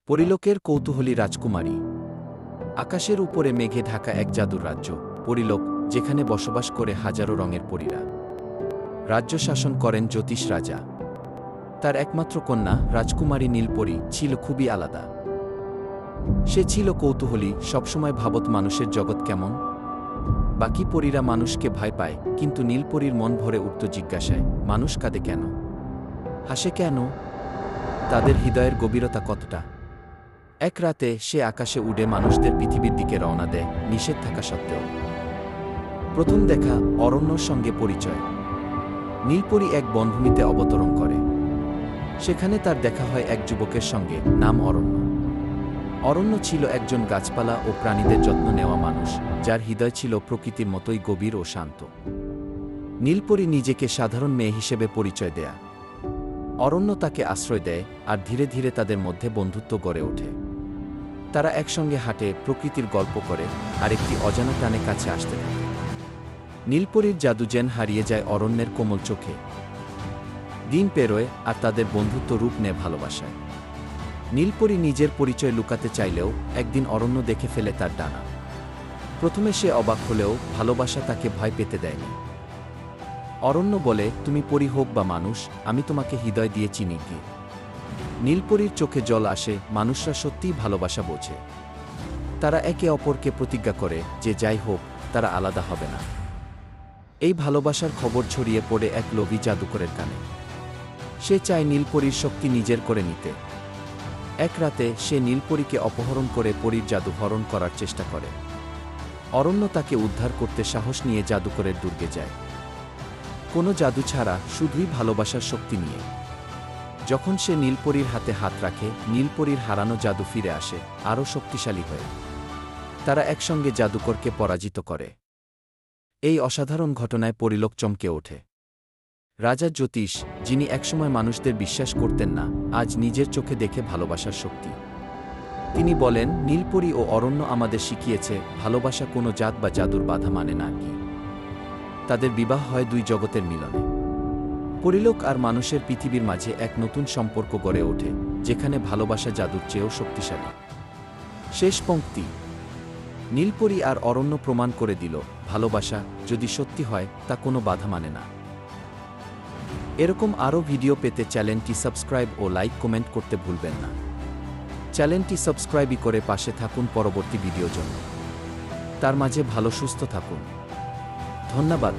পরিলোকের কৌতূহলী রাজকুমারী। আকাশের উপরে মেঘে ঢাকা এক জাদুর রাজ্য, পরিলোক, যেখানে বসবাস করে হাজারো রঙের পরীরা। রাজ্য শাসন করেন জ্যোতিষ রাজা। তার একমাত্র কন্যা রাজকুমারী নীলপরী ছিল খুবই আলাদা। সে ছিল কৌতূহলী, সবসময় ভাবত মানুষের জগৎ কেমন। বাকি পরীরা মানুষকে ভয় পায়, কিন্তু নীলপরীর মন ভরে উঠত জিজ্ঞাসায়, মানুষ কাঁদে কেন, হাসে কেন, তাদের হৃদয়ের গভীরতা কতটা। এক রাতে সে আকাশে উড়ে মানুষদের পৃথিবীর দিকে রওনা দেয়, নিষেধ থাকা সত্ত্বেও। প্রথম দেখা, অরণ্যর সঙ্গে পরিচয়। নীলপরী এক বনভূমিতে অবতরণ করে। সেখানে তার দেখা হয় এক যুবকের সঙ্গে, নাম অরণ্য। অরণ্য ছিল একজন গাছপালা ও প্রাণীদের যত্ন নেওয়া মানুষ, যার হৃদয় ছিল প্রকৃতির মতোই গভীর ও শান্ত। নীলপরী নিজেকে সাধারণ মেয়ে হিসেবে পরিচয় দেয়া। অরণ্য তাকে আশ্রয় দেয়, আর ধীরে ধীরে তাদের মধ্যে বন্ধুত্ব গড়ে ওঠে। তারা একসঙ্গে হাঁটে, প্রকৃতির গল্প করে, আর একটি অজানা টানে কাছে আসতে থাকে। নীলপরীর জাদু যেন হারিয়ে যায় অরণ্যের কোমল চোখে। দিন পেরোয়, আর তাদের বন্ধুত্ব রূপ নেয় ভালোবাসায়। নীলপরী নিজের পরিচয় লুকাতে চাইলেও একদিন অরণ্য দেখে ফেলে তার ডানা। প্রথমে সে অবাক হলেও ভালোবাসা তাকে ভয় পেতে দেয়নি। অরণ্য বলে, তুমি পরী হোক বা মানুষ, আমি তোমাকে হৃদয় দিয়ে চিনি গিয়ে। নীলপরীর চোখে জল আসে, মানুষরা সত্যিই ভালোবাসা বোঝে। তারা একে অপরকে প্রতিজ্ঞা করে যে যাই হোক, তারা আলাদা হবে না। এই ভালোবাসার খবর ছড়িয়ে পড়ে এক লোভী জাদুকরের কানে। সে চায় নীলপরীর শক্তি নিজের করে নিতে। এক রাতে সে নীলপরীকে অপহরণ করে পরীর জাদু হরণ করার চেষ্টা করে। অরণ্য তাকে উদ্ধার করতে সাহস নিয়ে জাদুকরের দুর্গে যায়। কোনো জাদু ছাড়া, শুধুই ভালোবাসার শক্তি নিয়ে। যখন সে নীলপরীর হাতে হাত রাখে, নীলপরীর হারানো জাদু ফিরে আসে, আরও শক্তিশালী হয়ে। তারা একসঙ্গে জাদুকরকে পরাজিত করে। এই অসাধারণ ঘটনায় পরিলোক চমকে ওঠে। রাজা জ্যোতিষ, যিনি একসময় মানুষদের বিশ্বাস করতেন না, আজ নিজের চোখে দেখে ভালোবাসার শক্তি। তিনি বলেন, নীলপরী ও অরণ্য আমাদের শিখিয়েছে, ভালোবাসা কোনো জাত বা জাদুর বাধা মানে না কি। তাদের বিবাহ হয় দুই জগতের মিলনে। পরিলোক আর মানুষের পৃথিবীর মাঝে এক নতুন সম্পর্ক গড়ে ওঠে, যেখানে ভালোবাসা জাদুর চেয়েও শক্তিশালী। শেষ পংক্তি। নীলপরী আর অরণ্য প্রমাণ করে দিল, ভালোবাসা যদি সত্যি হয়, তা কোনো বাধা মানে না। এরকম আরও ভিডিও পেতে চ্যানেলটি সাবস্ক্রাইব ও লাইক কমেন্ট করতে ভুলবেন না। চ্যানেলটি সাবস্ক্রাইবই করে পাশে থাকুন পরবর্তী ভিডিওর জন্য। তার মাঝে ভালো সুস্থ থাকুন। ধন্যবাদ।